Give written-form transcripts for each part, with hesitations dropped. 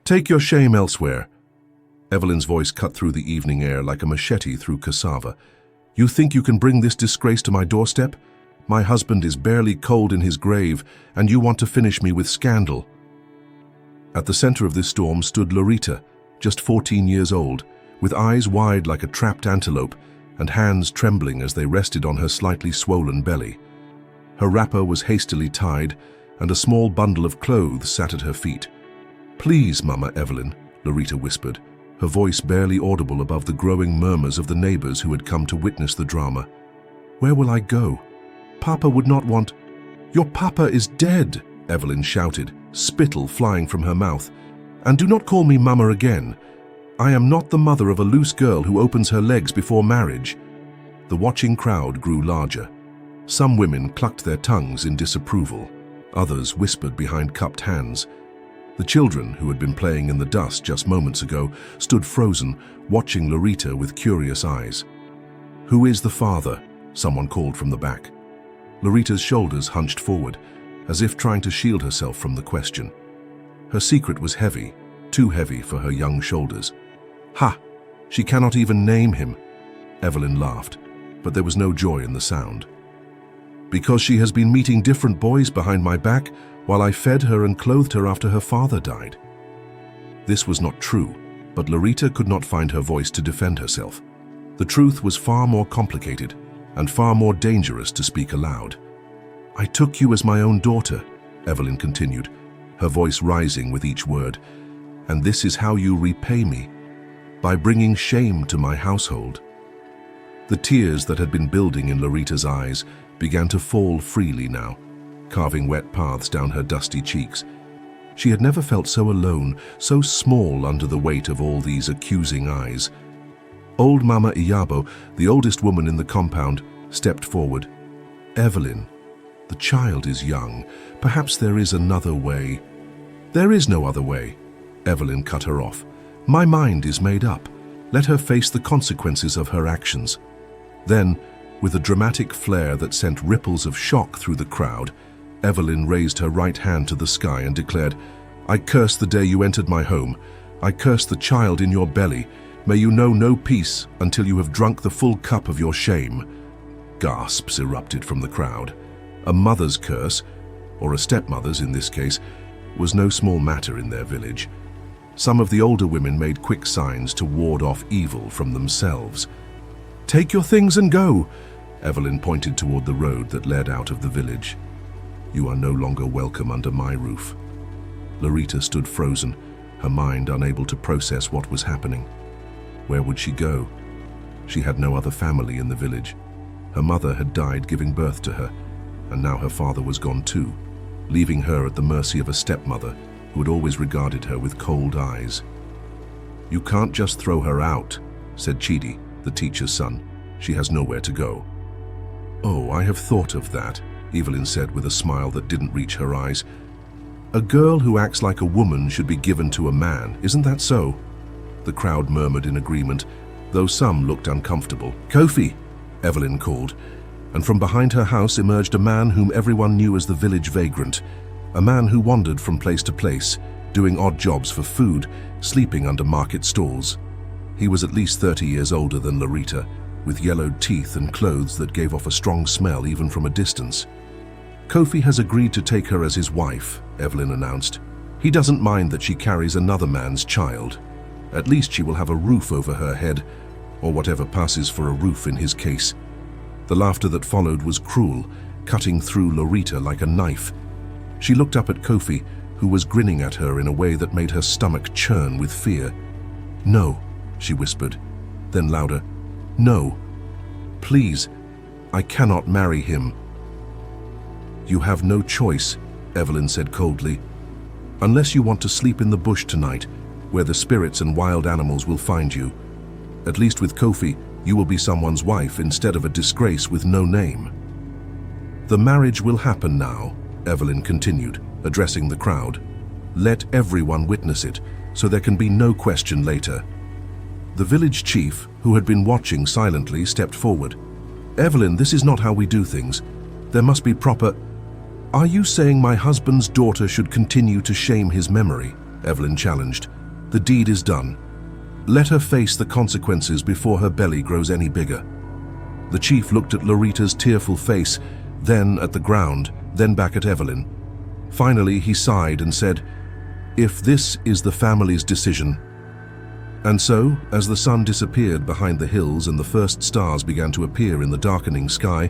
Take your shame elsewhere. Evelyn's voice cut through the evening air like a machete through cassava. You think you can bring this disgrace to my doorstep? My husband is barely cold in his grave, and you want to finish me with scandal. At the center of this storm stood Lorita, just 14 years old, with eyes wide like a trapped antelope and hands trembling as they rested on her slightly swollen belly. Her wrapper was hastily tied, and a small bundle of clothes sat at her feet. "Please, Mama Evelyn," Lorita whispered, her voice barely audible above the growing murmurs of the neighbors who had come to witness the drama. "Where will I go? Papa would not want—" "Your papa is dead," Evelyn shouted, spittle flying from her mouth. "And do not call me Mama again. I am not the mother of a loose girl who opens her legs before marriage." The watching crowd grew larger. Some women clucked their tongues in disapproval. Others whispered behind cupped hands. The children, who had been playing in the dust just moments ago, stood frozen, watching Lorita with curious eyes. "Who is the father?" someone called from the back. Lorita's shoulders hunched forward, as if trying to shield herself from the question. Her secret was heavy, too heavy for her young shoulders. "Ha! She cannot even name him." Evelyn laughed, but there was no joy in the sound. "Because she has been meeting different boys behind my back while I fed her and clothed her after her father died." This was not true, but Lorita could not find her voice to defend herself. The truth was far more complicated and far more dangerous to speak aloud. "I took you as my own daughter," Evelyn continued, her voice rising with each word, "and this is how you repay me, by bringing shame to my household." The tears that had been building in Lorita's eyes began to fall freely now, carving wet paths down her dusty cheeks. She had never felt so alone, so small under the weight of all these accusing eyes. Old Mama Iyabo, the oldest woman in the compound, stepped forward. "Evelyn, the child is young. Perhaps there is another way." "There is no other way," Evelyn cut her off. "My mind is made up. Let her face the consequences of her actions." Then, with a dramatic flair that sent ripples of shock through the crowd, Evelyn raised her right hand to the sky and declared, "I curse the day you entered my home. I curse the child in your belly. May you know no peace until you have drunk the full cup of your shame." Gasps erupted from the crowd. A mother's curse, or a stepmother's in this case, was no small matter in their village. Some of the older women made quick signs to ward off evil from themselves. "Take your things and go," Evelyn pointed toward the road that led out of the village. "You are no longer welcome under my roof." Lorita stood frozen, her mind unable to process what was happening. Where would she go? She had no other family in the village. Her mother had died giving birth to her, and now her father was gone too, leaving her at the mercy of a stepmother who had always regarded her with cold eyes. "You can't just throw her out," said Chidi, the teacher's son. "She has nowhere to go." "Oh, I have thought of that," Evelyn said with a smile that didn't reach her eyes. "A girl who acts like a woman should be given to a man, isn't that so?" The crowd murmured in agreement, though some looked uncomfortable. "Kofi," Evelyn called, and from behind her house emerged a man whom everyone knew as the village vagrant, a man who wandered from place to place, doing odd jobs for food, sleeping under market stalls. He was at least 30 years older than Lorita, with yellowed teeth and clothes that gave off a strong smell even from a distance. "Kofi has agreed to take her as his wife," Evelyn announced. "He doesn't mind that she carries another man's child. At least she will have a roof over her head, or whatever passes for a roof in his case." The laughter that followed was cruel, cutting through Lorita like a knife. She looked up at Kofi, who was grinning at her in a way that made her stomach churn with fear. "No," she whispered, then louder, "No. Please, I cannot marry him." "You have no choice," Evelyn said coldly. "Unless you want to sleep in the bush tonight, where the spirits and wild animals will find you. At least with Kofi, you will be someone's wife instead of a disgrace with no name." "The marriage will happen now," Evelyn continued, addressing the crowd. "Let everyone witness it, so there can be no question later." The village chief, who had been watching silently, stepped forward. "Evelyn, this is not how we do things. There must be proper—" "Are you saying my husband's daughter should continue to shame his memory?" Evelyn challenged. The deed is done. Let her face the consequences before her belly grows any bigger. The chief looked at Lorita's tearful face, then at the ground, then back at Evelyn. Finally, he sighed and said, "If this is the family's decision." And so, as the sun disappeared behind the hills and the first stars began to appear in the darkening sky,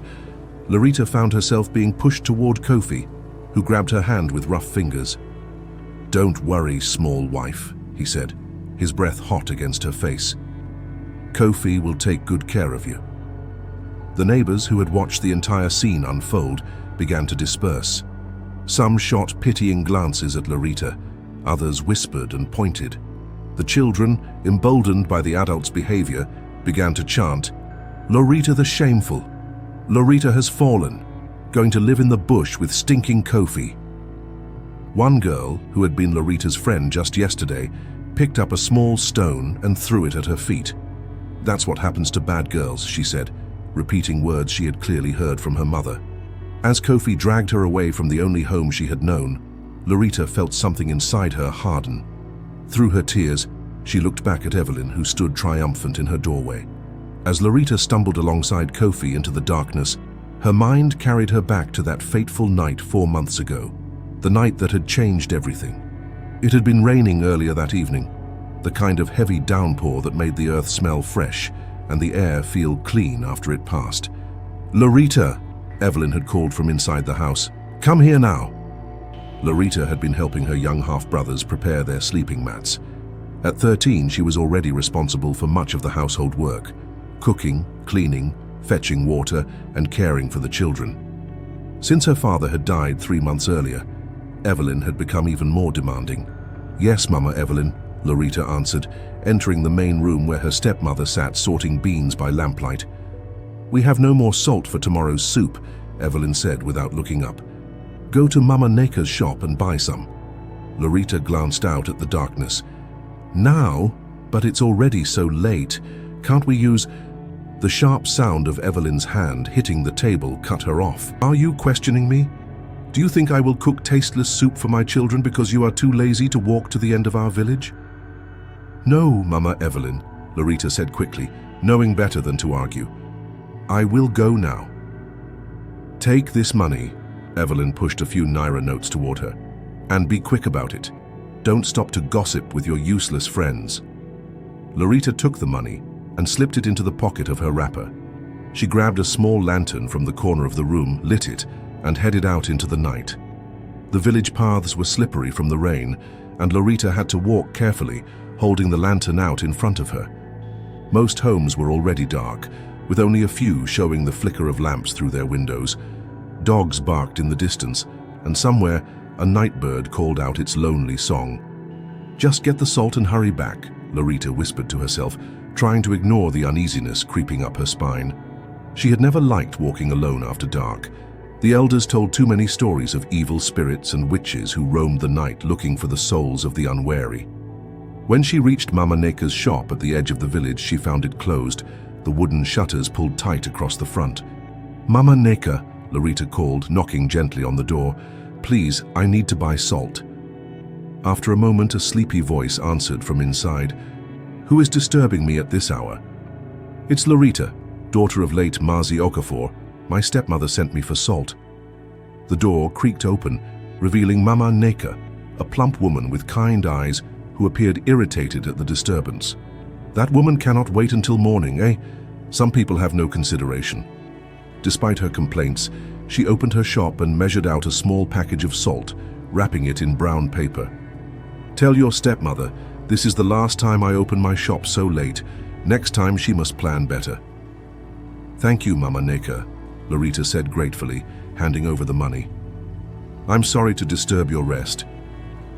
Lorita found herself being pushed toward Kofi, who grabbed her hand with rough fingers. "Don't worry, small wife," he said, his breath hot against her face. "Kofi will take good care of you." The neighbors who had watched the entire scene unfold began to disperse. Some shot pitying glances at Lorita, others whispered and pointed. The children, emboldened by the adults' behavior, began to chant, "Lorita the shameful! Lorita has fallen, going to live in the bush with stinking Kofi." One girl, who had been Lorita's friend just yesterday, picked up a small stone and threw it at her feet. "That's what happens to bad girls," she said, repeating words she had clearly heard from her mother. As Kofi dragged her away from the only home she had known, Lorita felt something inside her harden. Through her tears, she looked back at Evelyn, who stood triumphant in her doorway. As Lorita stumbled alongside Kofi into the darkness, her mind carried her back to that fateful night 4 months ago, the night that had changed everything. It had been raining earlier that evening, the kind of heavy downpour that made the earth smell fresh and the air feel clean after it passed. "Lorita," Evelyn had called from inside the house, "come here now." Lorita had been helping her young half-brothers prepare their sleeping mats. At 13, she was already responsible for much of the household work, cooking, cleaning, fetching water, and caring for the children. Since her father had died 3 months earlier, Evelyn had become even more demanding. "Yes, Mama Evelyn," Lorita answered, entering the main room where her stepmother sat sorting beans by lamplight. "We have no more salt for tomorrow's soup," Evelyn said without looking up. "Go to Mama Neka's shop and buy some." Lorita glanced out at the darkness. "Now? But it's already so late. Can't we use—" The sharp sound of Evelyn's hand hitting the table cut her off. "Are you questioning me? Do you think I will cook tasteless soup for my children because you are too lazy to walk to the end of our village?" "No, Mama Evelyn," Lorita said quickly, knowing better than to argue. "I will go now." "Take this money," Evelyn pushed a few naira notes toward her, "and be quick about it. Don't stop to gossip with your useless friends." Lorita took the money and slipped it into the pocket of her wrapper. She grabbed a small lantern from the corner of the room, lit it, and headed out into the night. The village paths were slippery from the rain, and Lorita had to walk carefully, holding the lantern out in front of her. Most homes were already dark, with only a few showing the flicker of lamps through their windows. Dogs barked in the distance, and somewhere a nightbird called out its lonely song. "Just get the salt and hurry back," Lorita whispered to herself, trying to ignore the uneasiness creeping up her spine. She had never liked walking alone after dark. The elders told too many stories of evil spirits and witches who roamed the night looking for the souls of the unwary. When she reached Mama Neka's shop at the edge of the village, she found it closed, the wooden shutters pulled tight across the front. "Mama Neka," Lorita called, knocking gently on the door. "Please, I need to buy salt." After a moment, a sleepy voice answered from inside. "Who is disturbing me at this hour?" "It's Lorita, daughter of late Mazi Okafor. My stepmother sent me for salt." The door creaked open, revealing Mama Neka, a plump woman with kind eyes who appeared irritated at the disturbance. "That woman cannot wait until morning, eh? Some people have no consideration." Despite her complaints, she opened her shop and measured out a small package of salt, wrapping it in brown paper. "Tell your stepmother, this is the last time I open my shop so late. Next time she must plan better." "Thank you, Mama Neka," Lorita said gratefully, handing over the money. "I'm sorry to disturb your rest."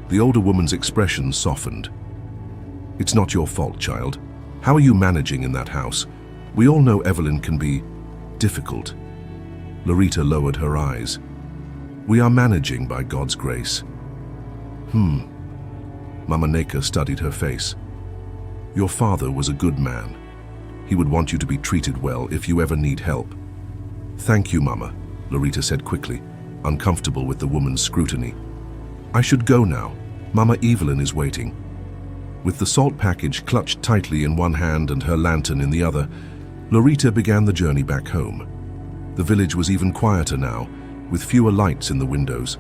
The older woman's expression softened. "It's not your fault, child. How are you managing in that house? We all know Evelyn can be difficult." Lorita lowered her eyes. "We are managing by God's grace." Mama Neka studied her face. "Your father was a good man. He would want you to be treated well if you ever need help." "Thank you, Mama," Lorita said quickly, uncomfortable with the woman's scrutiny. "I should go now. Mama Evelyn is waiting." With the salt package clutched tightly in one hand and her lantern in the other, Lorita began the journey back home. The village was even quieter now, with fewer lights in the windows.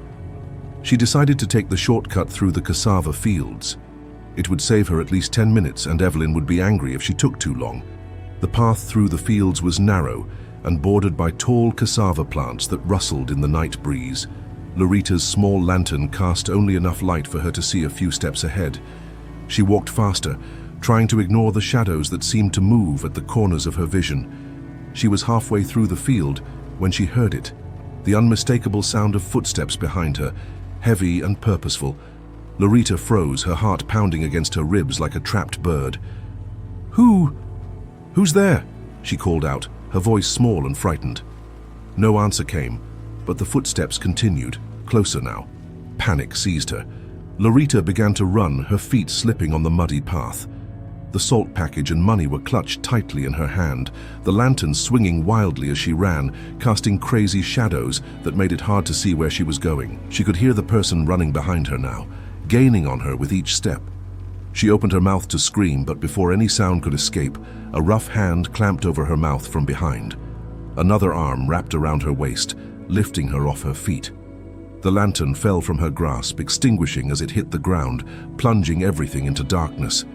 She decided to take the shortcut through the cassava fields. It would save her at least 10 minutes, and Evelyn would be angry if she took too long. The path through the fields was narrow and bordered by tall cassava plants that rustled in the night breeze. Lorita's small lantern cast only enough light for her to see a few steps ahead. She walked faster, trying to ignore the shadows that seemed to move at the corners of her vision. She was halfway through the field when she heard it, the unmistakable sound of footsteps behind her, heavy and purposeful. Lorita froze, her heart pounding against her ribs like a trapped bird. Who's there?" she called out, her voice small and frightened. No answer came, but the footsteps continued, closer now. Panic seized her. Lorita began to run, her feet slipping on the muddy path. The salt package and money were clutched tightly in her hand, the lantern swinging wildly as she ran, casting crazy shadows that made it hard to see where she was going. She could hear the person running behind her now, gaining on her with each step. She opened her mouth to scream, but before any sound could escape, a rough hand clamped over her mouth from behind. Another arm wrapped around her waist, lifting her off her feet. The lantern fell from her grasp, extinguishing as it hit the ground, plunging everything into darkness.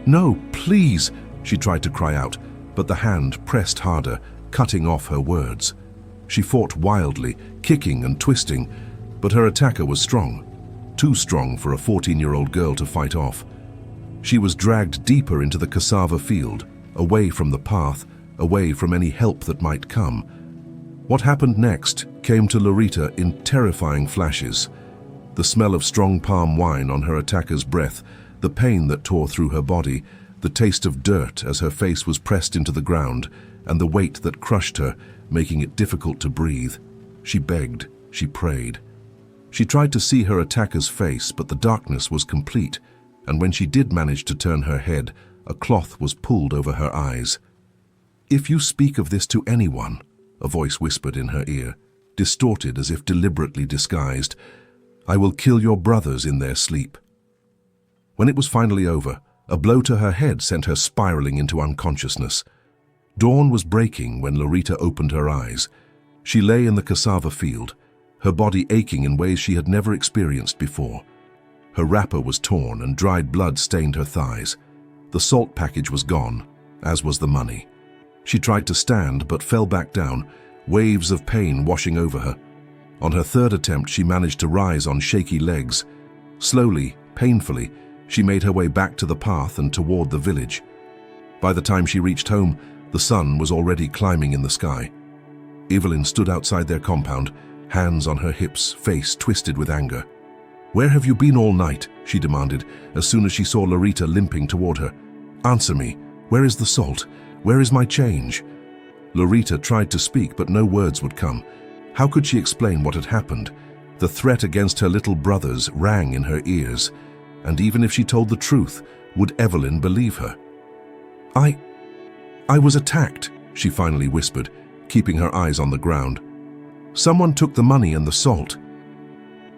"No, please," she tried to cry out, but the hand pressed harder, cutting off her words. She fought wildly, kicking and twisting, but her attacker was strong. Too strong for a 14-year-old girl to fight off. She was dragged deeper into the cassava field, away from the path, away from any help that might come. What happened next came to Lorita in terrifying flashes. The smell of strong palm wine on her attacker's breath, the pain that tore through her body, the taste of dirt as her face was pressed into the ground, and the weight that crushed her, making it difficult to breathe. She begged, she prayed. She tried to see her attacker's face, but the darkness was complete, and when she did manage to turn her head, a cloth was pulled over her eyes. "If you speak of this to anyone," a voice whispered in her ear, distorted as if deliberately disguised, "I will kill your brothers in their sleep." When it was finally over, a blow to her head sent her spiraling into unconsciousness. Dawn was breaking when Lorita opened her eyes. She lay in the cassava field, her body aching in ways she had never experienced before. Her wrapper was torn and dried blood stained her thighs. The salt package was gone, as was the money. She tried to stand but fell back down, waves of pain washing over her. On her third attempt, she managed to rise on shaky legs. Slowly, painfully, she made her way back to the path and toward the village. By the time she reached home, the sun was already climbing in the sky. Evelyn stood outside their compound, hands on her hips, face twisted with anger. "Where have you been all night?" she demanded, as soon as she saw Lorita limping toward her. "Answer me. Where is the salt? Where is my change?" Lorita tried to speak, but no words would come. How could she explain what had happened? The threat against her little brothers rang in her ears, and even if she told the truth, would Evelyn believe her? I was attacked," she finally whispered, keeping her eyes on the ground. "Someone took the money and the salt."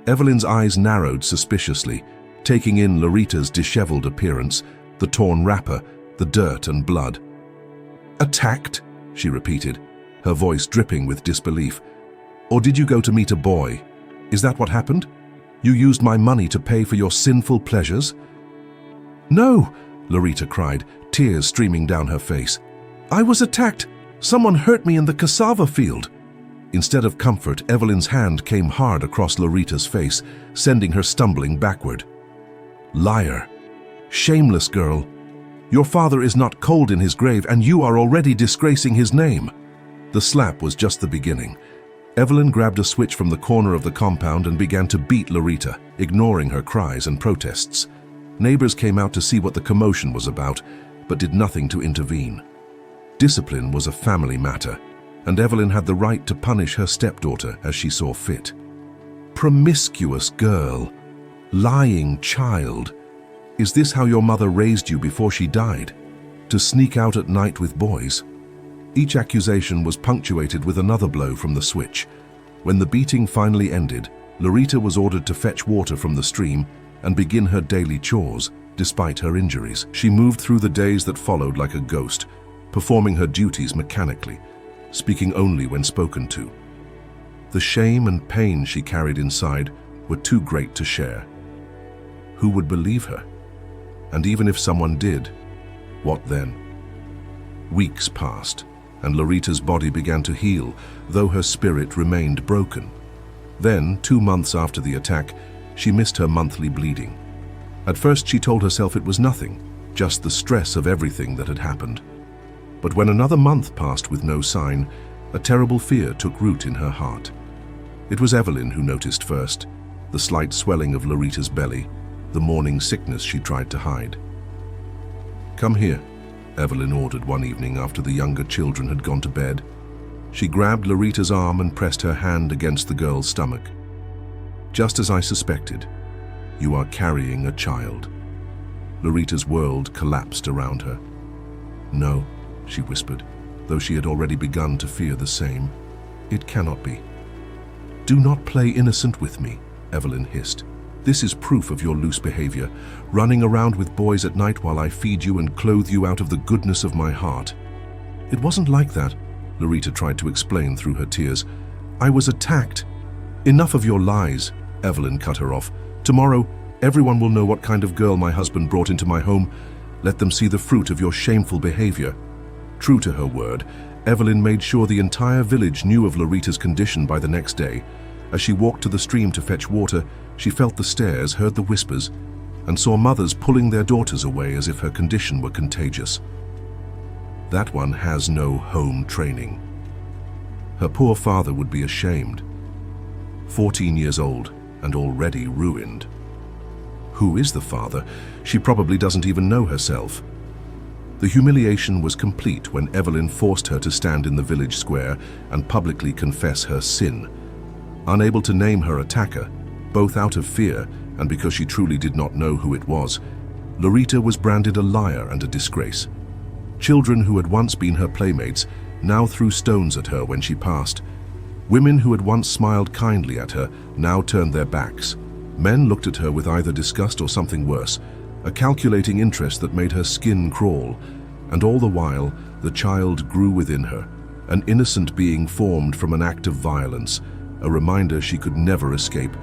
Evelyn's eyes narrowed suspiciously, taking in Lorita's disheveled appearance, the torn wrapper, the dirt and blood. "Attacked?" she repeated, her voice dripping with disbelief. "Or did you go to meet a boy? Is that what happened? You used my money to pay for your sinful pleasures?" "No," Lorita cried, tears streaming down her face. "I was attacked. Someone hurt me in the cassava field." Instead of comfort, Evelyn's hand came hard across Lorita's face, sending her stumbling backward. "Liar. Shameless girl. Your father is not cold in his grave, and you are already disgracing his name." The slap was just the beginning. Evelyn grabbed a switch from the corner of the compound and began to beat Lorita, ignoring her cries and protests. Neighbors came out to see what the commotion was about, but did nothing to intervene. Discipline was a family matter, and Evelyn had the right to punish her stepdaughter as she saw fit. Promiscuous girl. Lying child. Is this how your mother raised you before she died? To sneak out at night with boys? Each accusation was punctuated with another blow from the switch. When the beating finally ended, Lorita was ordered to fetch water from the stream and begin her daily chores, despite her injuries. She moved through the days that followed like a ghost, performing her duties mechanically, speaking only when spoken to. The shame and pain she carried inside were too great to share. Who would believe her? And even if someone did, what then? Weeks passed, and Lorita's body began to heal, though her spirit remained broken. Then, 2 months after the attack, she missed her monthly bleeding. At first she told herself it was nothing, just the stress of everything that had happened. But when another month passed with no sign, a terrible fear took root in her heart. It was Evelyn who noticed first, the slight swelling of Lorita's belly, the morning sickness she tried to hide. "Come here," Evelyn ordered one evening after the younger children had gone to bed. She grabbed Lorita's arm and pressed her hand against the girl's stomach. "Just as I suspected, you are carrying a child." Lorita's world collapsed around her. "No," she whispered, though she had already begun to fear the same. "It cannot be." "Do not play innocent with me," Evelyn hissed. "This is proof of your loose behavior, running around with boys at night while I feed you and clothe you out of the goodness of my heart." "It wasn't like that," Lorita tried to explain through her tears. "I was attacked." "Enough of your lies," Evelyn cut her off. "Tomorrow, everyone will know what kind of girl my husband brought into my home. Let them see the fruit of your shameful behavior." True to her word, Evelyn made sure the entire village knew of Lorita's condition by the next day. As she walked to the stream to fetch water, she felt the stares, heard the whispers, and saw mothers pulling their daughters away as if her condition were contagious. That one has no home training. Her poor father would be ashamed. 14 years old and already ruined. Who is the father? She probably doesn't even know herself. The humiliation was complete when Evelyn forced her to stand in the village square and publicly confess her sin. Unable to name her attacker, both out of fear and because she truly did not know who it was, Lorita was branded a liar and a disgrace. Children who had once been her playmates now threw stones at her when she passed. Women who had once smiled kindly at her now turned their backs. Men looked at her with either disgust or something worse, a calculating interest that made her skin crawl. And all the while, the child grew within her, an innocent being formed from an act of violence, a reminder she could never escape,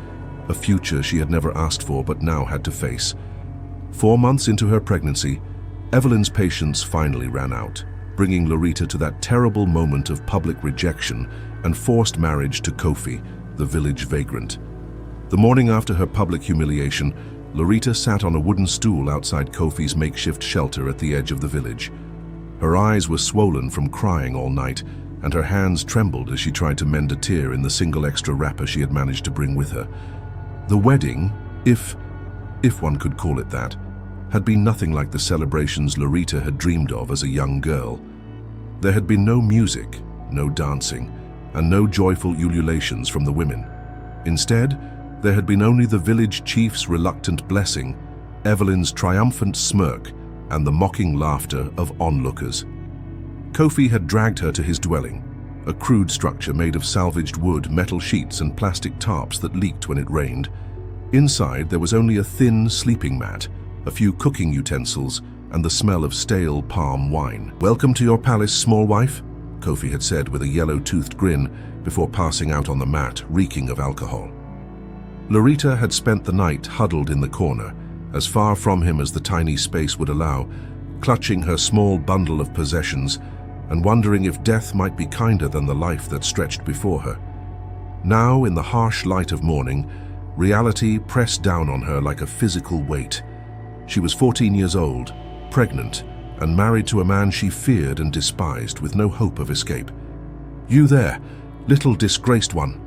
a future she had never asked for but now had to face. 4 months into her pregnancy, Evelyn's patience finally ran out, bringing Lorita to that terrible moment of public rejection and forced marriage to Kofi, the village vagrant. The morning after her public humiliation, Lorita sat on a wooden stool outside Kofi's makeshift shelter at the edge of the village. Her eyes were swollen from crying all night, and her hands trembled as she tried to mend a tear in the single extra wrapper she had managed to bring with her. The wedding, if one could call it that, had been nothing like the celebrations Lorita had dreamed of as a young girl. There had been no music, no dancing, and no joyful ululations from the women. Instead, there had been only the village chief's reluctant blessing, Evelyn's triumphant smirk, and the mocking laughter of onlookers. Kofi had dragged her to his dwelling, a crude structure made of salvaged wood, metal sheets, and plastic tarps that leaked when it rained. Inside, there was only a thin sleeping mat, a few cooking utensils, and the smell of stale palm wine. "Welcome to your palace, small wife," Kofi had said with a yellow-toothed grin before passing out on the mat, reeking of alcohol. Lorita had spent the night huddled in the corner, as far from him as the tiny space would allow, clutching her small bundle of possessions and wondering if death might be kinder than the life that stretched before her. Now, in the harsh light of morning, reality pressed down on her like a physical weight. She was 14 years old, pregnant, and married to a man she feared and despised with no hope of escape. "You there, little disgraced one."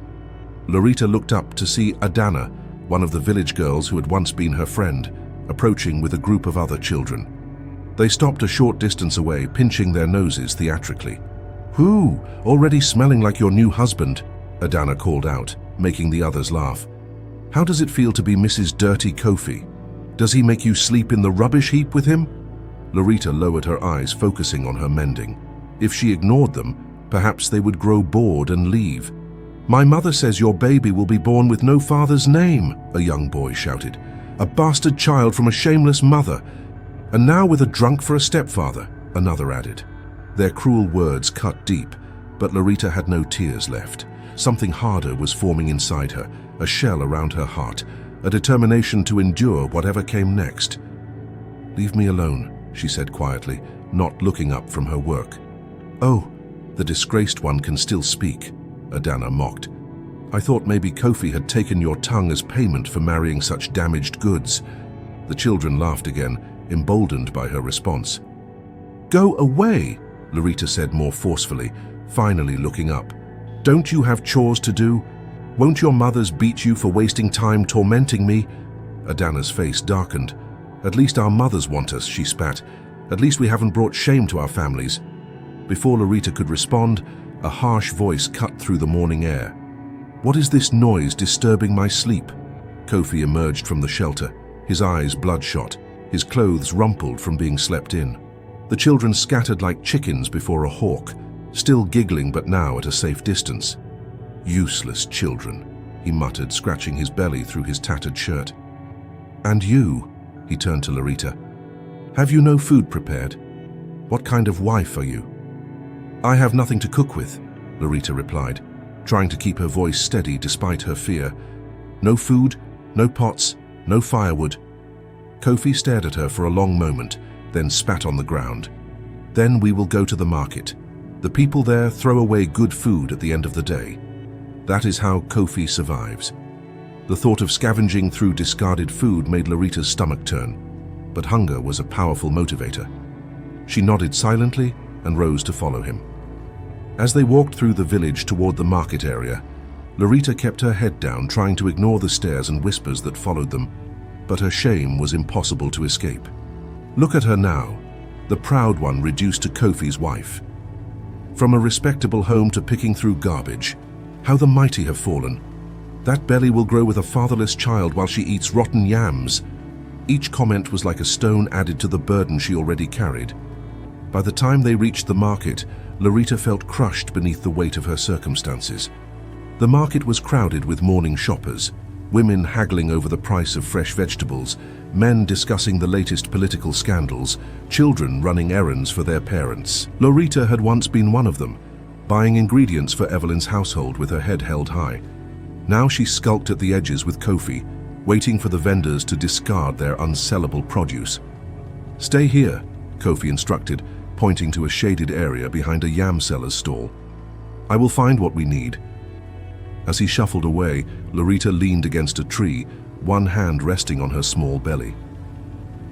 Lorita looked up to see Adana, one of the village girls who had once been her friend, approaching with a group of other children. They stopped a short distance away, pinching their noses theatrically. "Who? Already smelling like your new husband," Adana called out, making the others laugh. "How does it feel to be Mrs. Dirty Kofi? Does he make you sleep in the rubbish heap with him?" Lorita lowered her eyes, focusing on her mending. If she ignored them, perhaps they would grow bored and leave. "My mother says your baby will be born with no father's name," a young boy shouted. A bastard child from a shameless mother. And now with a drunk for a stepfather, another added. Their cruel words cut deep, but Lorita had no tears left. Something harder was forming inside her, a shell around her heart, a determination to endure whatever came next. "Leave me alone," she said quietly, not looking up from her work. "Oh, the disgraced one can still speak," Adana mocked. "I thought maybe Kofi had taken your tongue as payment for marrying such damaged goods." The children laughed again, emboldened by her response. "Go away," Lorita said more forcefully, finally looking up. "Don't you have chores to do? Won't your mothers beat you for wasting time tormenting me?" Adana's face darkened. "At least our mothers want us," she spat. "At least we haven't brought shame to our families." Before Lorita could respond, a harsh voice cut through the morning air. "What is this noise disturbing my sleep?" Kofi emerged from the shelter, his eyes bloodshot, his clothes rumpled from being slept in. The children scattered like chickens before a hawk, still giggling but now at a safe distance. "Useless children," he muttered, scratching his belly through his tattered shirt. "And you," he turned to Lorita. "Have you no food prepared? What kind of wife are you?" "I have nothing to cook with," Lorita replied, trying to keep her voice steady despite her fear. "No food, no pots, no firewood." Kofi stared at her for a long moment, then spat on the ground. "Then we will go to the market. The people there throw away good food at the end of the day. That is how Kofi survives." The thought of scavenging through discarded food made Lorita's stomach turn, but hunger was a powerful motivator. She nodded silently and rose to follow him. As they walked through the village toward the market area, Lorita kept her head down, trying to ignore the stares and whispers that followed them, but her shame was impossible to escape. Look at her now, the proud one reduced to Kofi's wife. From a respectable home to picking through garbage, how the mighty have fallen. That belly will grow with a fatherless child while she eats rotten yams. Each comment was like a stone added to the burden she already carried. By the time they reached the market, Lorita felt crushed beneath the weight of her circumstances. The market was crowded with morning shoppers, women haggling over the price of fresh vegetables, men discussing the latest political scandals, children running errands for their parents. Lorita had once been one of them, buying ingredients for Evelyn's household with her head held high. Now she skulked at the edges with Kofi, waiting for the vendors to discard their unsellable produce. "Stay here," Kofi instructed, pointing to a shaded area behind a yam seller's stall. "I will find what we need." As he shuffled away, Lorita leaned against a tree, one hand resting on her small belly.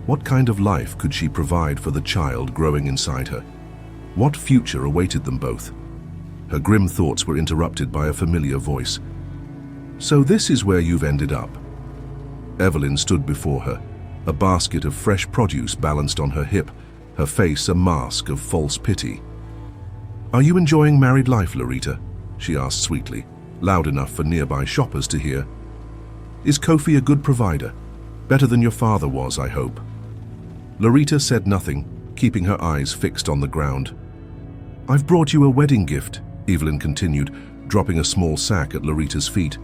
What kind of life could she provide for the child growing inside her? What future awaited them both? Her grim thoughts were interrupted by a familiar voice. "So this is where you've ended up." Evelyn stood before her, a basket of fresh produce balanced on her hip, her face a mask of false pity. "Are you enjoying married life, Lorita?" she asked sweetly, loud enough for nearby shoppers to hear. "Is Kofi a good provider? Better than your father was, I hope." Lorita said nothing, keeping her eyes fixed on the ground. "I've brought you a wedding gift," Evelyn continued, dropping a small sack at Lorita's feet.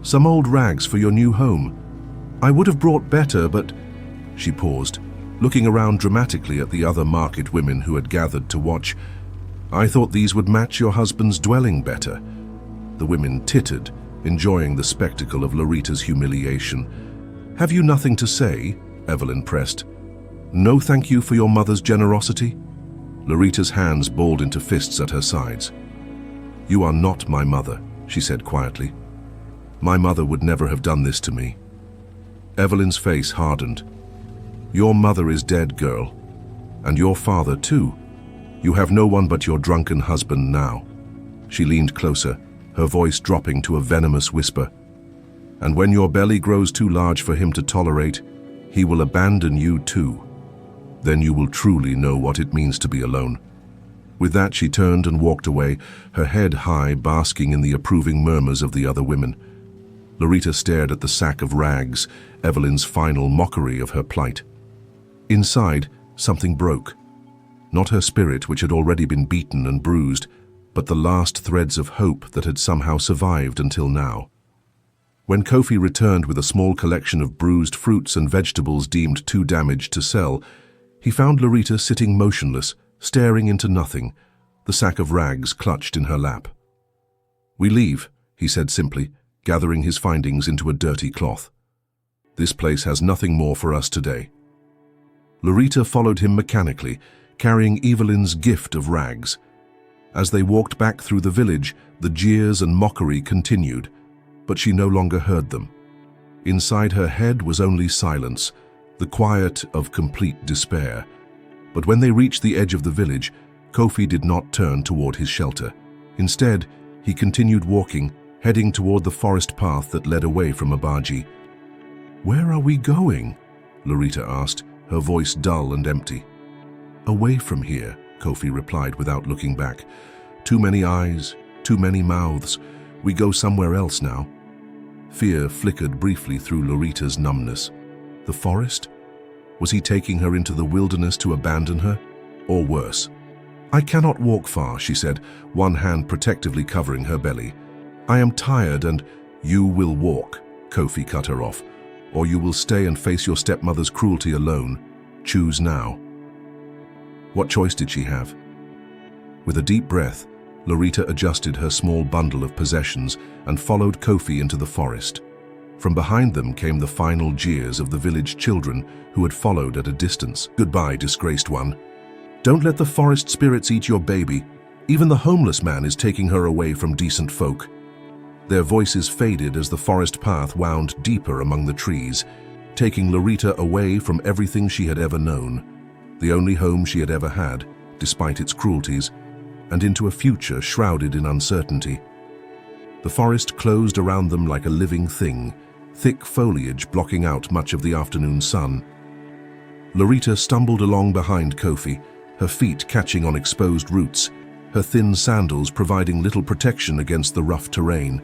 "Some old rags for your new home. I would have brought better, but—" She paused, looking around dramatically at the other market women who had gathered to watch. "I thought these would match your husband's dwelling better." The women tittered, enjoying the spectacle of Lorita's humiliation. "Have you nothing to say?" Evelyn pressed. "No thank you for your mother's generosity?" Lorita's hands balled into fists at her sides. "You are not my mother," she said quietly. "My mother would never have done this to me." Evelyn's face hardened. "Your mother is dead, girl. And your father, too. You have no one but your drunken husband now." She leaned closer, her voice dropping to a venomous whisper. "And when your belly grows too large for him to tolerate, he will abandon you too. Then you will truly know what it means to be alone." With that, she turned and walked away, her head high, basking in the approving murmurs of the other women. Lorita stared at the sack of rags, Evelyn's final mockery of her plight. Inside, something broke. Not her spirit, which had already been beaten and bruised, but the last threads of hope that had somehow survived until now. When Kofi returned with a small collection of bruised fruits and vegetables deemed too damaged to sell, he found Lorita sitting motionless, staring into nothing, the sack of rags clutched in her lap. "We leave," he said simply, gathering his findings into a dirty cloth. "This place has nothing more for us today." Lorita followed him mechanically, carrying Evelyn's gift of rags. As they walked back through the village, the jeers and mockery continued, but she no longer heard them. Inside her head was only silence, the quiet of complete despair. But when they reached the edge of the village, Kofi did not turn toward his shelter. Instead, he continued walking, heading toward the forest path that led away from Abaji. "Where are we going?" Lorita asked, her voice dull and empty. "Away from here," Kofi replied without looking back. "Too many eyes, too many mouths. We go somewhere else now." Fear flickered briefly through Lorita's numbness. The forest? Was he taking her into the wilderness to abandon her? Or worse? "I cannot walk far," she said, one hand protectively covering her belly. "I am tired and—" "You will walk," Kofi cut her off, "or you will stay and face your stepmother's cruelty alone. Choose now." What choice did she have? With a deep breath, Lorita adjusted her small bundle of possessions and followed Kofi into the forest. From behind them came the final jeers of the village children who had followed at a distance. "Goodbye, disgraced one. Don't let the forest spirits eat your baby. Even the homeless man is taking her away from decent folk." Their voices faded as the forest path wound deeper among the trees, taking Lorita away from everything she had ever known, the only home she had ever had, despite its cruelties, and into a future shrouded in uncertainty. The forest closed around them like a living thing, thick foliage blocking out much of the afternoon sun. Lorita stumbled along behind Kofi, her feet catching on exposed roots, her thin sandals providing little protection against the rough terrain.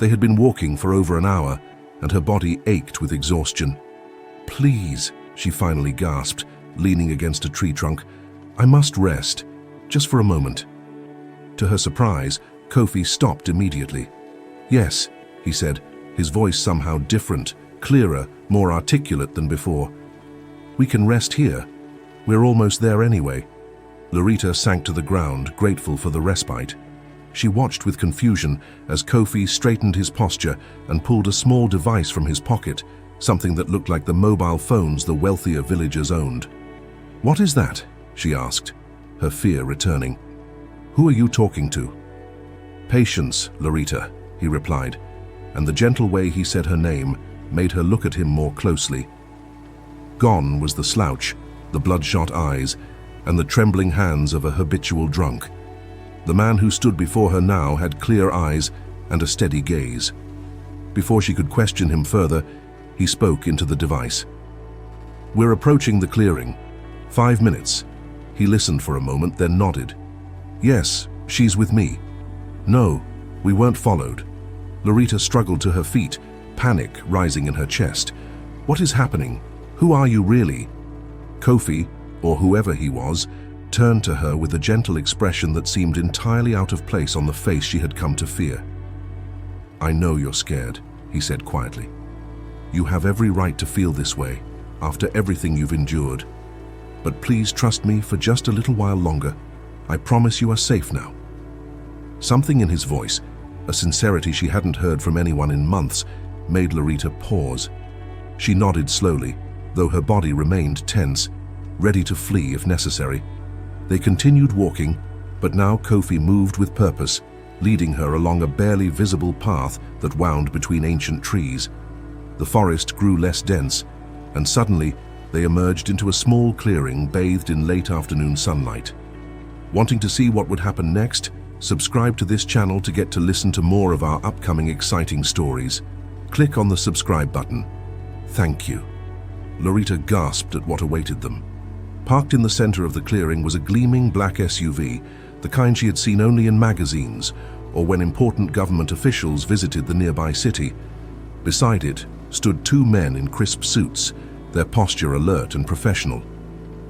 They had been walking for over an hour, and her body ached with exhaustion. "Please," she finally gasped, leaning against a tree trunk. "I must rest, just for a moment." To her surprise, Kofi stopped immediately. "Yes," he said, his voice somehow different, clearer, more articulate than before. "We can rest here. We're almost there anyway." Lorita sank to the ground, grateful for the respite. She watched with confusion as Kofi straightened his posture and pulled a small device from his pocket, something that looked like the mobile phones the wealthier villagers owned. "What is that?" she asked, her fear returning. "Who are you talking to?" "Patience, Lorita," he replied, and the gentle way he said her name made her look at him more closely. Gone was the slouch, the bloodshot eyes, and the trembling hands of a habitual drunk. The man who stood before her now had clear eyes and a steady gaze. Before she could question him further, he spoke into the device. "We're approaching the clearing. 5 minutes." He listened for a moment, then nodded. "Yes, she's with me." "No, we weren't followed." Lorita struggled to her feet, panic rising in her chest. "What is happening? Who are you really?" Kofi, or whoever he was, turned to her with a gentle expression that seemed entirely out of place on the face she had come to fear. "I know you're scared," he said quietly. "You have every right to feel this way, after everything you've endured. But please trust me for just a little while longer. I promise you are safe now." Something in his voice, a sincerity she hadn't heard from anyone in months, made Lorita pause. She nodded slowly, though her body remained tense, ready to flee if necessary. They continued walking, but now Kofi moved with purpose, leading her along a barely visible path that wound between ancient trees. The forest grew less dense, and suddenly they emerged into a small clearing bathed in late afternoon sunlight. Wanting to see what would happen next? Subscribe to this channel to get to listen to more of our upcoming exciting stories. Click on the subscribe button. Thank you. Lorita gasped at what awaited them. Parked in the center of the clearing was a gleaming black SUV, the kind she had seen only in magazines or when important government officials visited the nearby city. Beside it stood 2 men in crisp suits, their posture alert and professional.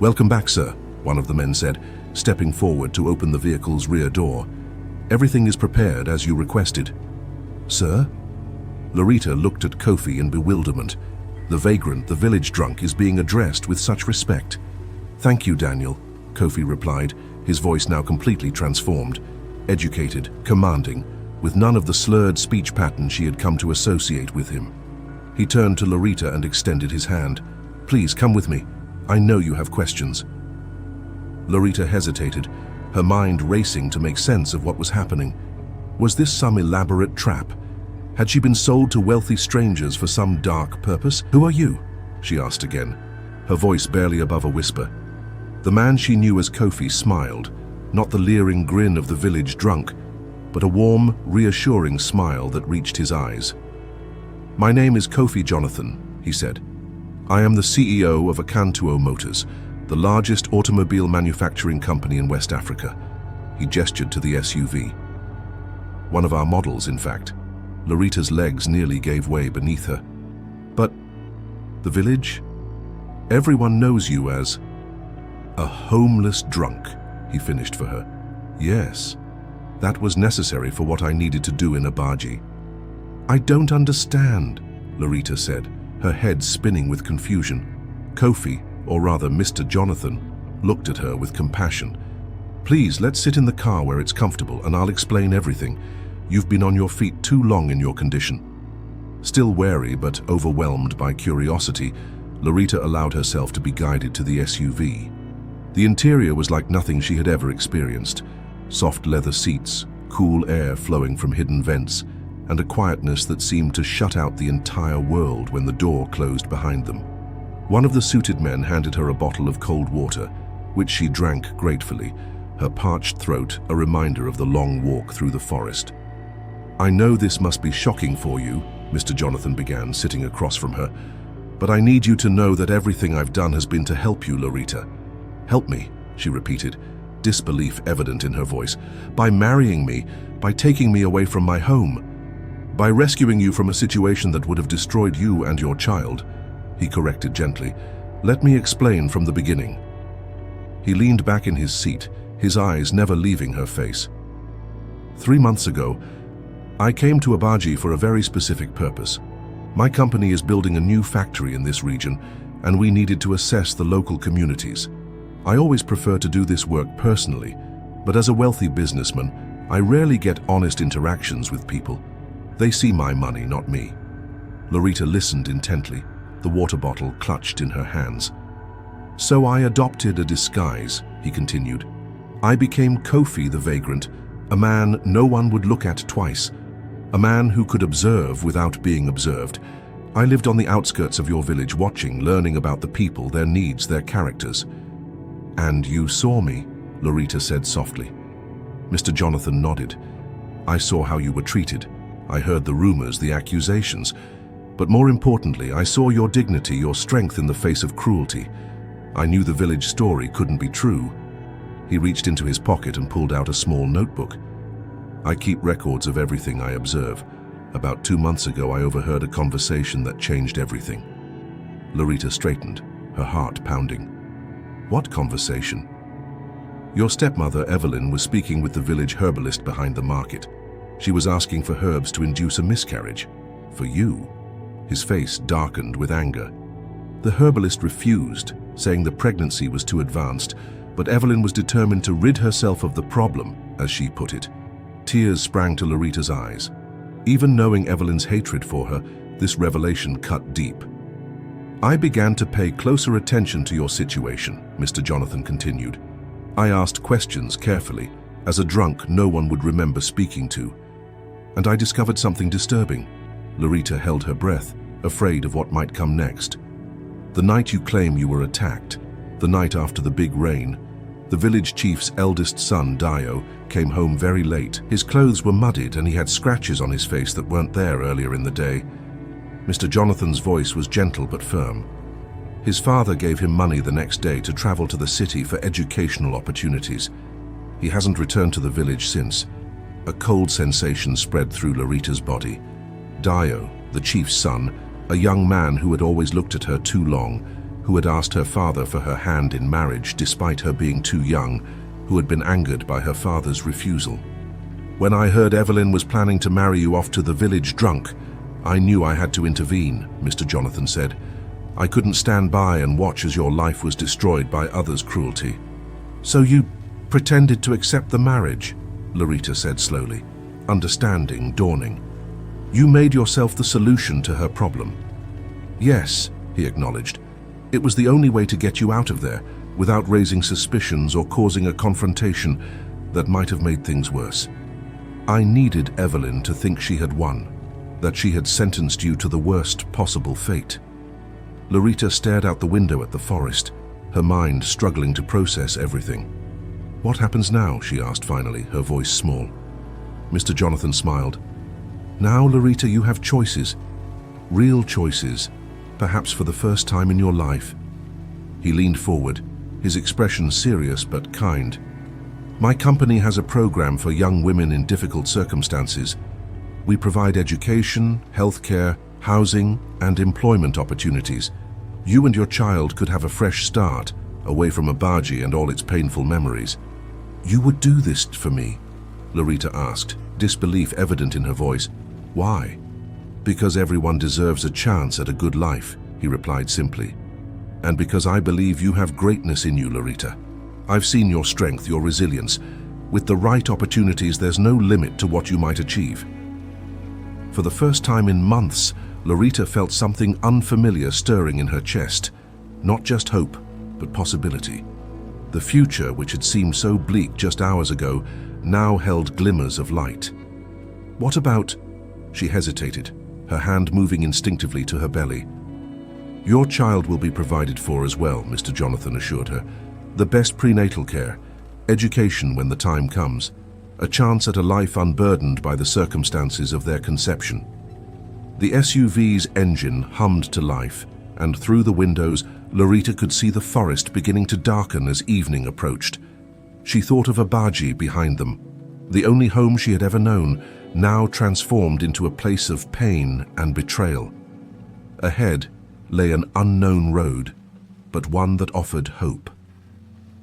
"Welcome back, sir," one of the men said, stepping forward to open the vehicle's rear door. "Everything is prepared as you requested." "Sir?" Lorita looked at Kofi in bewilderment. The vagrant, the village drunk, is being addressed with such respect. "Thank you, Daniel," Kofi replied, his voice now completely transformed. Educated, commanding, with none of the slurred speech pattern she had come to associate with him. He turned to Lorita and extended his hand. "Please, come with me. I know you have questions." Lorita hesitated, her mind racing to make sense of what was happening. Was this some elaborate trap? Had she been sold to wealthy strangers for some dark purpose? "Who are you?" she asked again, her voice barely above a whisper. The man she knew as Kofi smiled, not the leering grin of the village drunk, but a warm, reassuring smile that reached his eyes. "My name is Kofi Jonathan," he said. "I am the CEO of Akantuo Motors, the largest automobile manufacturing company in West Africa." He gestured to the SUV. "One of our models, in fact." Lorita's legs nearly gave way beneath her. "But the village? Everyone knows you as a homeless drunk," he finished for her. "Yes, that was necessary for what I needed to do in Abaji." "I don't understand," Lorita said, her head spinning with confusion. Kofi, or rather Mr. Jonathan, looked at her with compassion. "Please, let's sit in the car where it's comfortable and I'll explain everything. You've been on your feet too long in your condition." Still wary but overwhelmed by curiosity, Lorita allowed herself to be guided to the SUV. The interior was like nothing she had ever experienced. Soft leather seats, cool air flowing from hidden vents, and a quietness that seemed to shut out the entire world when the door closed behind them. One of the suited men handed her a bottle of cold water, which she drank gratefully, her parched throat a reminder of the long walk through the forest. "I know this must be shocking for you," Mr. Jonathan began, sitting across from her, "but I need you to know that everything I've done has been to help you, Lorita." "Help me," she repeated, disbelief evident in her voice. "By marrying me, by taking me away from my home, by rescuing you from a situation that would have destroyed you and your child." He corrected gently. "Let me explain from the beginning." He leaned back in his seat, his eyes never leaving her face. 3 months ago, I came to Abaji for a very specific purpose. My company is building a new factory in this region, and we needed to assess the local communities. I always prefer to do this work personally, but as a wealthy businessman, I rarely get honest interactions with people. They see my money, not me. Lorita listened intently, the water bottle clutched in her hands. "So I adopted a disguise," he continued. "I became Kofi the vagrant, a man no one would look at twice, a man who could observe without being observed. I lived on the outskirts of your village watching, learning about the people, their needs, their characters." "And you saw me," Lorita said softly. Mr. Jonathan nodded. "I saw how you were treated. I heard the rumors, the accusations. But more importantly, I saw your dignity, your strength in the face of cruelty. I knew the village story couldn't be true." He reached into his pocket and pulled out a small notebook. "I keep records of everything I observe. About 2 months ago, I overheard a conversation that changed everything." Lorita straightened, her heart pounding. "What conversation?" "Your stepmother, Evelyn, was speaking with the village herbalist behind the market. She was asking for herbs to induce a miscarriage. For you." His face darkened with anger. The herbalist refused, saying the pregnancy was too advanced, but Evelyn was determined to rid herself of the problem, as she put it. Tears sprang to Lorita's eyes. Even knowing Evelyn's hatred for her, this revelation cut deep. "I began to pay closer attention to your situation," Mr. Jonathan continued. "I asked questions carefully, as a drunk no one would remember speaking to. And I discovered something disturbing." Lorita held her breath, afraid of what might come next. "The night you claim you were attacked, the night after the big rain, the village chief's eldest son, Dio, came home very late. His clothes were muddied and he had scratches on his face that weren't there earlier in the day." Mr. Jonathan's voice was gentle but firm. "His father gave him money the next day to travel to the city for educational opportunities. He hasn't returned to the village since." A cold sensation spread through Lorita's body. Dio, the chief's son, a young man who had always looked at her too long, who had asked her father for her hand in marriage despite her being too young, who had been angered by her father's refusal. "When I heard Evelyn was planning to marry you off to the village drunk, "I knew I had to intervene," Mr. Jonathan said. "I couldn't stand by and watch as your life was destroyed by others' cruelty." "So you pretended to accept the marriage," Loretta said slowly, understanding dawning. "You made yourself the solution to her problem." "Yes," he acknowledged. "It was the only way to get you out of there, without raising suspicions or causing a confrontation that might have made things worse. I needed Evelyn to think she had won, that she had sentenced you to the worst possible fate." Loretta stared out the window at the forest, her mind struggling to process everything. "What happens now?" she asked finally, her voice small. Mr. Jonathan smiled. "Now, Loretta, you have choices. Real choices, perhaps for the first time in your life." He leaned forward, his expression serious but kind. "My company has a program for young women in difficult circumstances. We provide education, healthcare, housing, and employment opportunities. You and your child could have a fresh start, away from Abaji and all its painful memories." "You would do this for me?" Loretta asked, disbelief evident in her voice. "Why?" "Because everyone deserves a chance at a good life," he replied simply. "And because I believe you have greatness in you, Loretta. I've seen your strength, your resilience. With the right opportunities, there's no limit to what you might achieve." For the first time in months, Loretta felt something unfamiliar stirring in her chest. Not just hope, but possibility. The future, which had seemed so bleak just hours ago, now held glimmers of light. "What about—" She hesitated, her hand moving instinctively to her belly. "Your child will be provided for as well," Mr. Jonathan assured her. "The best prenatal care, education when the time comes, a chance at a life unburdened by the circumstances of their conception." The SUV's engine hummed to life, and through the windows, Loretta could see the forest beginning to darken as evening approached. She thought of Abaji behind them, the only home she had ever known, now transformed into a place of pain and betrayal. Ahead lay an unknown road, but one that offered hope.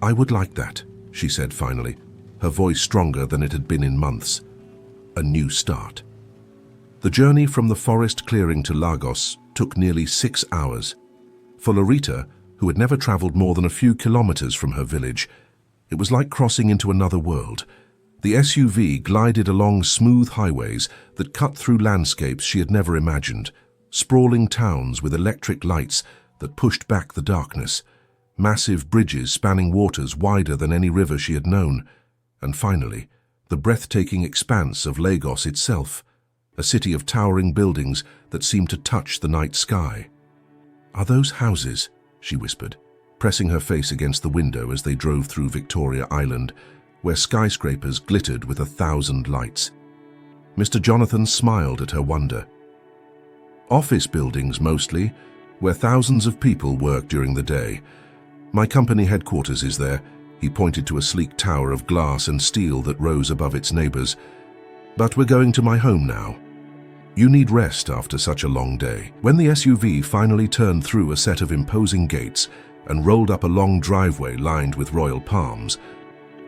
"I would like that," she said finally, her voice stronger than it had been in months. A new start. The journey from the forest clearing to Lagos took nearly 6 hours. For Loretta, who had never traveled more than a few kilometers from her village, it was like crossing into another world. The SUV glided along smooth highways that cut through landscapes she had never imagined, sprawling towns with electric lights that pushed back the darkness, massive bridges spanning waters wider than any river she had known, and finally, the breathtaking expanse of Lagos itself, a city of towering buildings that seemed to touch the night sky. "Are those houses?" she whispered, pressing her face against the window as they drove through Victoria Island, where skyscrapers glittered with 1,000 lights. Mr. Jonathan smiled at her wonder. "Office buildings mostly, where thousands of people work during the day. My company headquarters is there." He pointed to a sleek tower of glass and steel that rose above its neighbors. "But we're going to my home now. You need rest after such a long day." When the SUV finally turned through a set of imposing gates and rolled up a long driveway lined with royal palms,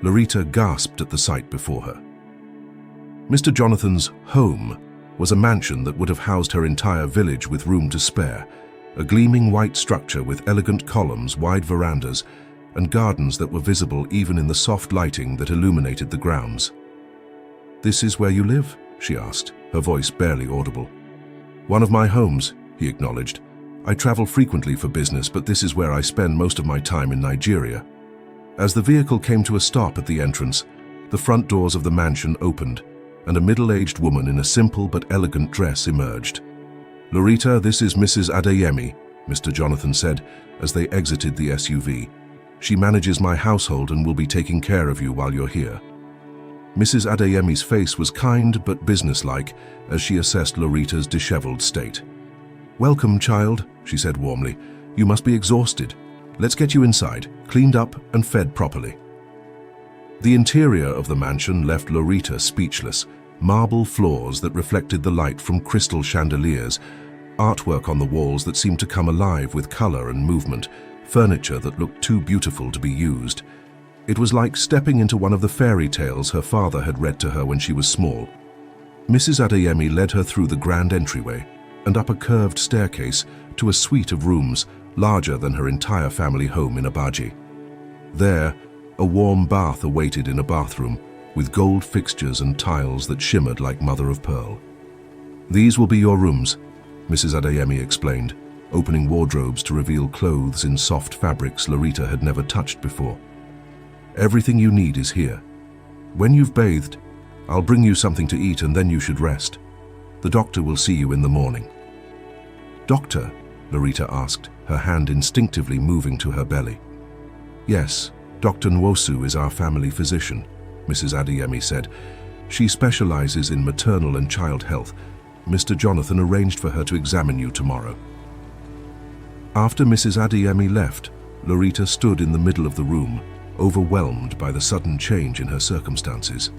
Loretta gasped at the sight before her. Mr. Jonathan's home was a mansion that would have housed her entire village with room to spare, a gleaming white structure with elegant columns, wide verandas, and gardens that were visible even in the soft lighting that illuminated the grounds. "This is where you live?" she asked, her voice barely audible. "One of my homes," he acknowledged. "I travel frequently for business, but this is where I spend most of my time in Nigeria." As the vehicle came to a stop at the entrance, the front doors of the mansion opened, and a middle-aged woman in a simple but elegant dress emerged. "Loretta, this is Mrs. Adeyemi," Mr. Jonathan said as they exited the SUV. "She manages my household and will be taking care of you while you're here." Mrs. Adeyemi's face was kind but businesslike as she assessed Loretta's disheveled state. "Welcome, child," she said warmly. "You must be exhausted. Let's get you inside, cleaned up and fed properly." The interior of the mansion left Loretta speechless. Marble floors that reflected the light from crystal chandeliers, artwork on the walls that seemed to come alive with color and movement, furniture that looked too beautiful to be used. It was like stepping into one of the fairy tales her father had read to her when she was small. Mrs. Adeyemi led her through the grand entryway, and up a curved staircase to a suite of rooms larger than her entire family home in Abaji. There, a warm bath awaited in a bathroom with gold fixtures and tiles that shimmered like mother of pearl. "These will be your rooms," Mrs. Adeyemi explained, opening wardrobes to reveal clothes in soft fabrics Lorita had never touched before. "Everything you need is here. When you've bathed, I'll bring you something to eat and then you should rest. The doctor will see you in the morning." "Doctor?" Lorita asked, her hand instinctively moving to her belly. "Yes, Dr. Nwosu is our family physician," Mrs. Adeyemi said. "She specializes in maternal and child health. Mr. Jonathan arranged for her to examine you tomorrow." After Mrs. Adeyemi left, Lorita stood in the middle of the room, overwhelmed by the sudden change in her circumstances.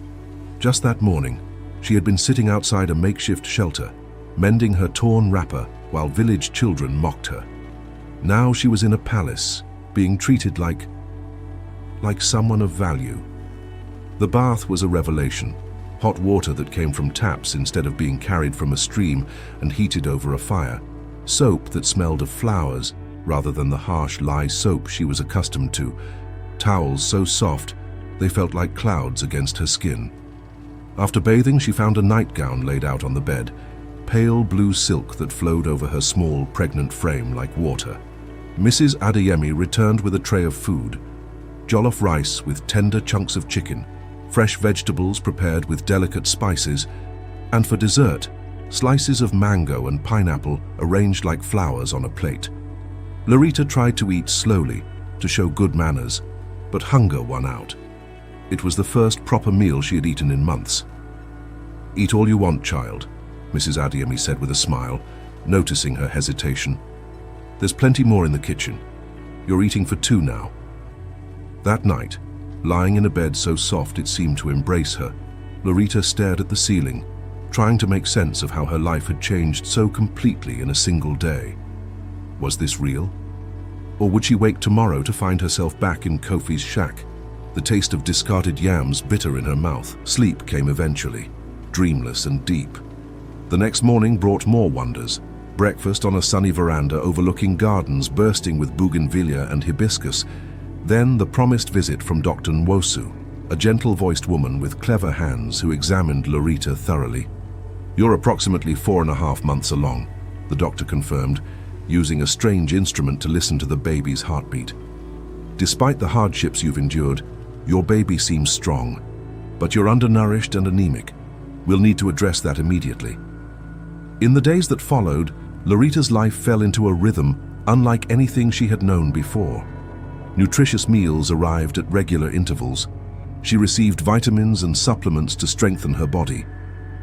Just that morning, she had been sitting outside a makeshift shelter, mending her torn wrapper while village children mocked her. Now she was in a palace, being treated like someone of value. The bath was a revelation. Hot water that came from taps instead of being carried from a stream and heated over a fire. Soap that smelled of flowers rather than the harsh lye soap she was accustomed to. Towels so soft they felt like clouds against her skin. After bathing, she found a nightgown laid out on the bed, pale blue silk that flowed over her small, pregnant frame like water. Mrs. Adeyemi returned with a tray of food: jollof rice with tender chunks of chicken, fresh vegetables prepared with delicate spices, and for dessert, slices of mango and pineapple arranged like flowers on a plate. Lorita tried to eat slowly to show good manners, but hunger won out. It was the first proper meal she had eaten in months. "Eat all you want, child," Mrs. Adeyemi said with a smile, noticing her hesitation. "There's plenty more in the kitchen. You're eating for two now." That night, lying in a bed so soft it seemed to embrace her, Lorita stared at the ceiling, trying to make sense of how her life had changed so completely in a single day. Was this real? Or would she wake tomorrow to find herself back in Kofi's shack, the taste of discarded yams bitter in her mouth? Sleep came eventually, dreamless and deep. The next morning brought more wonders. Breakfast on a sunny veranda overlooking gardens bursting with bougainvillea and hibiscus. Then the promised visit from Dr. Nwosu, a gentle-voiced woman with clever hands who examined Lorita thoroughly. "You're approximately 4.5 months along," the doctor confirmed, using a strange instrument to listen to the baby's heartbeat. "Despite the hardships you've endured, your baby seems strong, but you're undernourished and anemic. We'll need to address that immediately." In the days that followed, Lorita's life fell into a rhythm unlike anything she had known before. Nutritious meals arrived at regular intervals. She received vitamins and supplements to strengthen her body.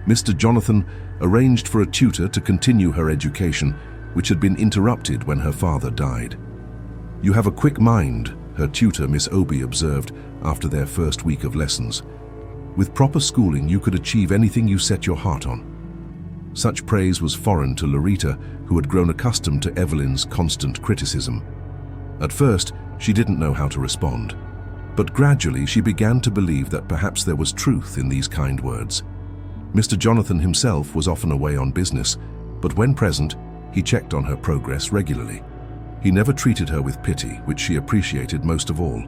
Mr. Jonathan arranged for a tutor to continue her education, which had been interrupted when her father died. "You have a quick mind," her tutor, Miss Obi, observed after their first week of lessons. "With proper schooling, you could achieve anything you set your heart on." Such praise was foreign to Lorita, who had grown accustomed to Evelyn's constant criticism. At first, she didn't know how to respond. But gradually, she began to believe that perhaps there was truth in these kind words. Mr. Jonathan himself was often away on business, but when present, he checked on her progress regularly. He never treated her with pity, which she appreciated most of all.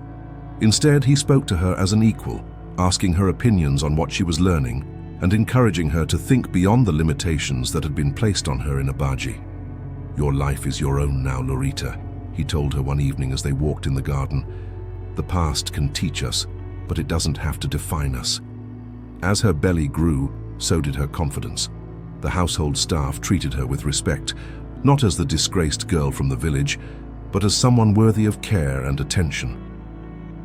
Instead, he spoke to her as an equal, asking her opinions on what she was learning and encouraging her to think beyond the limitations that had been placed on her in Abaji. "Your life is your own now, Lorita," he told her one evening as they walked in the garden. "The past can teach us, but it doesn't have to define us." As her belly grew, so did her confidence. The household staff treated her with respect, not as the disgraced girl from the village, but as someone worthy of care and attention.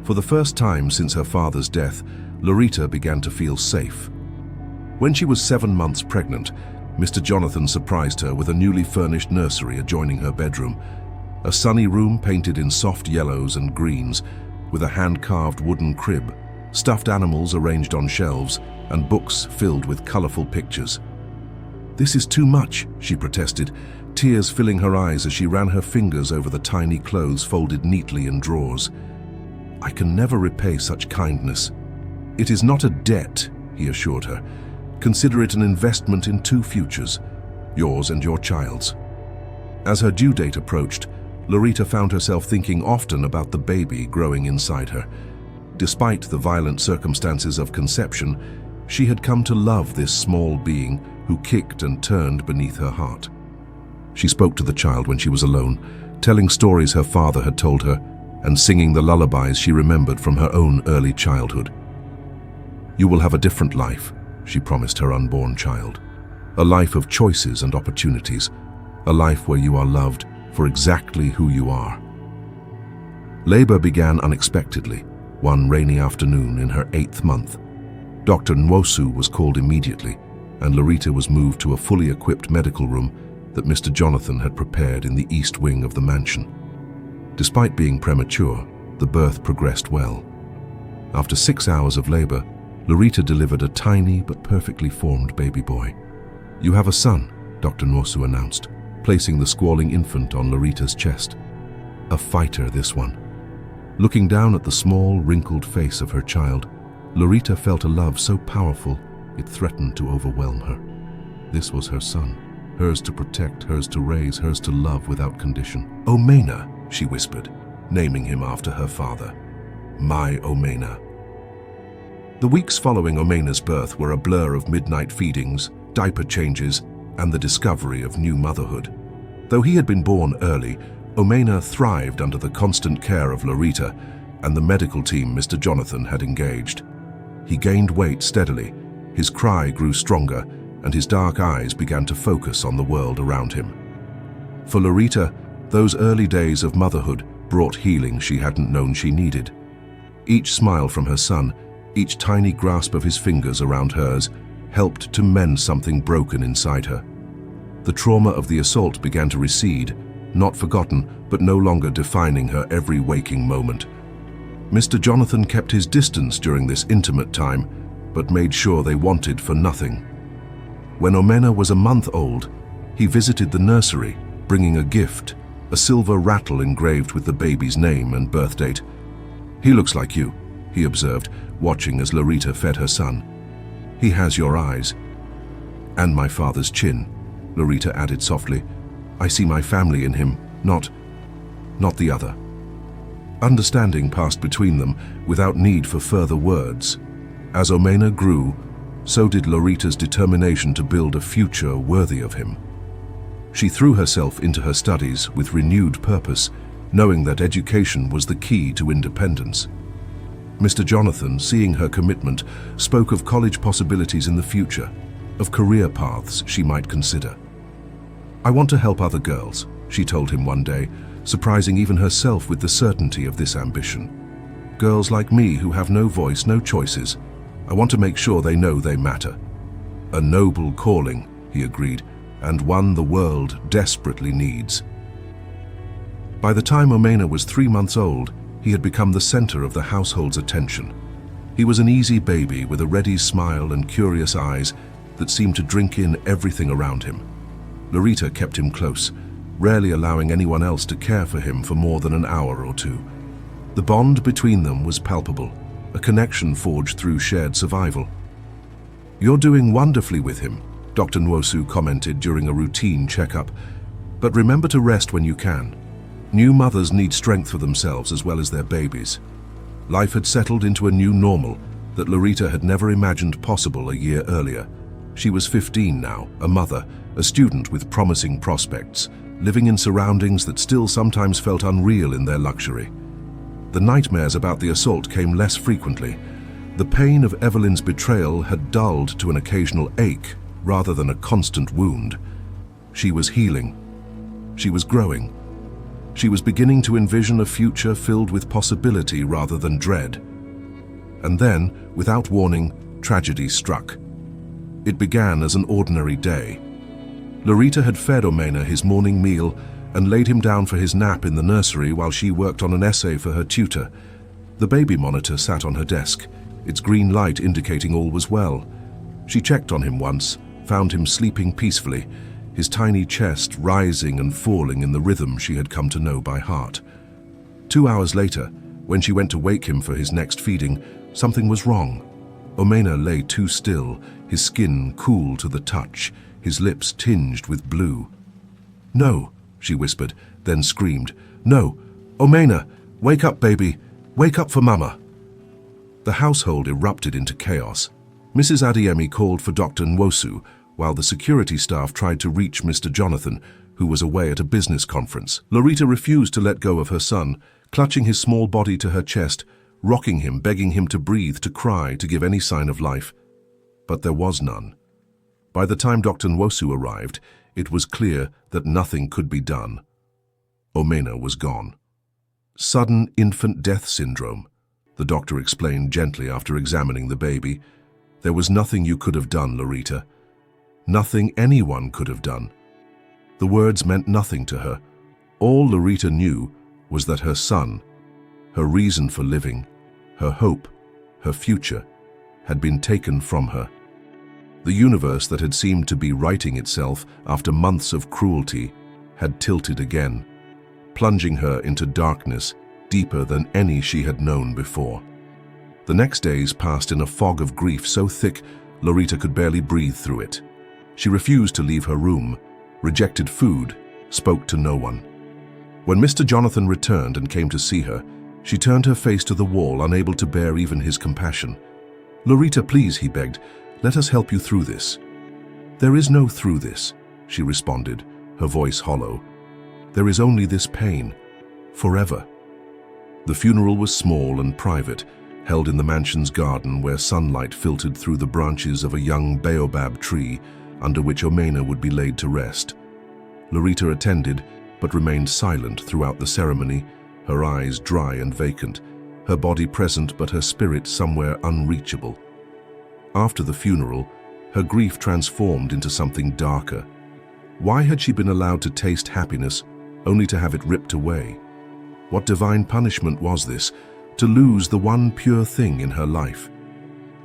For the first time since her father's death, Lorita began to feel safe. When she was 7 months pregnant, Mr. Jonathan surprised her with a newly furnished nursery adjoining her bedroom, a sunny room painted in soft yellows and greens, with a hand-carved wooden crib, stuffed animals arranged on shelves, and books filled with colorful pictures. "This is too much," she protested, tears filling her eyes as she ran her fingers over the tiny clothes folded neatly in drawers. "I can never repay such kindness." "It is not a debt," he assured her. "Consider it an investment in 2 futures. yours and your child's. As her due date approached, Lorita found herself thinking often about the baby growing inside her. Despite the violent circumstances of conception, she had come to love this small being who kicked and turned beneath her heart. She spoke to the child when she was alone, telling stories her father had told her and singing the lullabies she remembered from her own early childhood. "You will have a different life," she promised her unborn child. "A life of choices and opportunities, a life where you are loved for exactly who you are." Labor began unexpectedly, one rainy afternoon in her 8th month. Dr. Nwosu was called immediately, and Lorita was moved to a fully equipped medical room that Mr. Jonathan had prepared in the east wing of the mansion. Despite being premature, the birth progressed well. After 6 hours of labor, Lorita delivered a tiny but perfectly formed baby boy. "You have a son," Dr. Nwosu announced, placing the squalling infant on Lorita's chest. A fighter, this one. Looking down at the small, wrinkled face of her child, Lorita felt a love so powerful it threatened to overwhelm her. This was her son, hers to protect, hers to raise, hers to love without condition. "Omena," she whispered, naming him after her father. "My Omena." The weeks following Omena's birth were a blur of midnight feedings, diaper changes, and the discovery of new motherhood. Though he had been born early, Omena thrived under the constant care of Lorita and the medical team Mr. Jonathan had engaged. He gained weight steadily, his cry grew stronger, and his dark eyes began to focus on the world around him. For Lorita, those early days of motherhood brought healing she hadn't known she needed. Each smile from her son, each tiny grasp of his fingers around hers, helped to mend something broken inside her. The trauma of the assault began to recede, not forgotten, but no longer defining her every waking moment. Mr. Jonathan kept his distance during this intimate time, but made sure they wanted for nothing. When Omena was a month old, he visited the nursery, bringing a gift, a silver rattle engraved with the baby's name and birth date. "He looks like you," he observed, watching as Lorita fed her son. "He has your eyes." "And my father's chin," Lorita added softly. "I see my family in him, not the other." Understanding passed between them without need for further words. As Omena grew, so did Lorita's determination to build a future worthy of him. She threw herself into her studies with renewed purpose, knowing that education was the key to independence. Mr. Jonathan, seeing her commitment, spoke of college possibilities in the future, of career paths she might consider. "I want to help other girls," she told him one day, surprising even herself with the certainty of this ambition. "Girls like me who have no voice, no choices. I want to make sure they know they matter." "A noble calling," he agreed, "and one the world desperately needs." By the time Omena was 3 months old, he had become the center of the household's attention. He was an easy baby with a ready smile and curious eyes that seemed to drink in everything around him. Lorita kept him close, rarely allowing anyone else to care for him for more than an hour or two. The bond between them was palpable, a connection forged through shared survival. "You're doing wonderfully with him," Dr. Nwosu commented during a routine checkup. "But remember to rest when you can. New mothers need strength for themselves as well as their babies." Life had settled into a new normal that Lorita had never imagined possible a year earlier. She was 15 now, a mother, a student with promising prospects, living in surroundings that still sometimes felt unreal in their luxury. The nightmares about the assault came less frequently. The pain of Evelyn's betrayal had dulled to an occasional ache rather than a constant wound. She was healing. She was growing. She was beginning to envision a future filled with possibility rather than dread. And then, without warning, tragedy struck. It began as an ordinary day. Lorita had fed Omena his morning meal and laid him down for his nap in the nursery while she worked on an essay for her tutor. The baby monitor sat on her desk, its green light indicating all was well. She checked on him once, found him sleeping peacefully, his tiny chest rising and falling in the rhythm she had come to know by heart. 2 hours later, when she went to wake him for his next feeding, something was wrong. Omena lay too still, his skin cool to the touch, his lips tinged with blue. "No," she whispered, then screamed. "No! Omena, wake up, baby! Wake up for Mama!" The household erupted into chaos. Mrs. Adeyemi called for Dr. Nwosu, while the security staff tried to reach Mr. Jonathan, who was away at a business conference. Lorita refused to let go of her son, clutching his small body to her chest, rocking him, begging him to breathe, to cry, to give any sign of life. But there was none. By the time Dr. Nwosu arrived, it was clear that nothing could be done. Omena was gone. "Sudden infant death syndrome," the doctor explained gently after examining the baby. "There was nothing you could have done, Lorita. Nothing anyone could have done." The words meant nothing to her. All Lorita knew was that her son, her reason for living, her hope, her future, had been taken from her. The universe that had seemed to be righting itself after months of cruelty had tilted again, plunging her into darkness deeper than any she had known before. The next days passed in a fog of grief so thick Lorita could barely breathe through it. She refused to leave her room, rejected food, spoke to no one. When Mr. Jonathan returned and came to see her, she turned her face to the wall, unable to bear even his compassion. "Lorita, please," he begged, "let us help you through this." "There is no through this," she responded, her voice hollow. "There is only this pain, forever." The funeral was small and private, held in the mansion's garden where sunlight filtered through the branches of a young baobab tree under which Omena would be laid to rest. Lorita attended, but remained silent throughout the ceremony, her eyes dry and vacant, her body present but her spirit somewhere unreachable. After the funeral, her grief transformed into something darker. Why had she been allowed to taste happiness only to have it ripped away? What divine punishment was this, to lose the one pure thing in her life?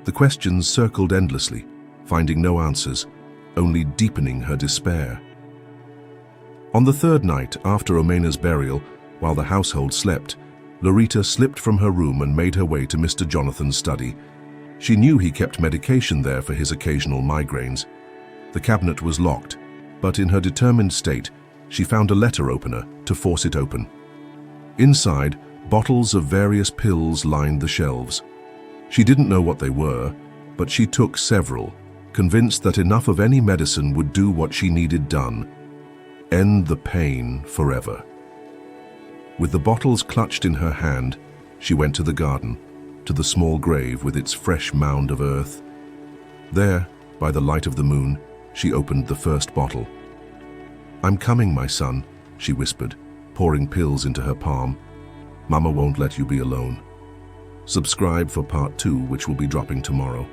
The questions circled endlessly, finding no answers, only deepening her despair. On the third night after Omena's burial, while the household slept, Lorita slipped from her room and made her way to Mr. Jonathan's study. She knew he kept medication there for his occasional migraines. The cabinet was locked, but in her determined state, she found a letter opener to force it open. Inside, bottles of various pills lined the shelves. She didn't know what they were, but she took several, convinced that enough of any medicine would do what she needed done: end the pain forever. With the bottles clutched in her hand, she went to the garden, to the small grave with its fresh mound of earth. There, by the light of the moon, she opened the first bottle. "I'm coming, my son," she whispered, pouring pills into her palm. "Mama won't let you be alone." Subscribe for part 2, which will be dropping tomorrow.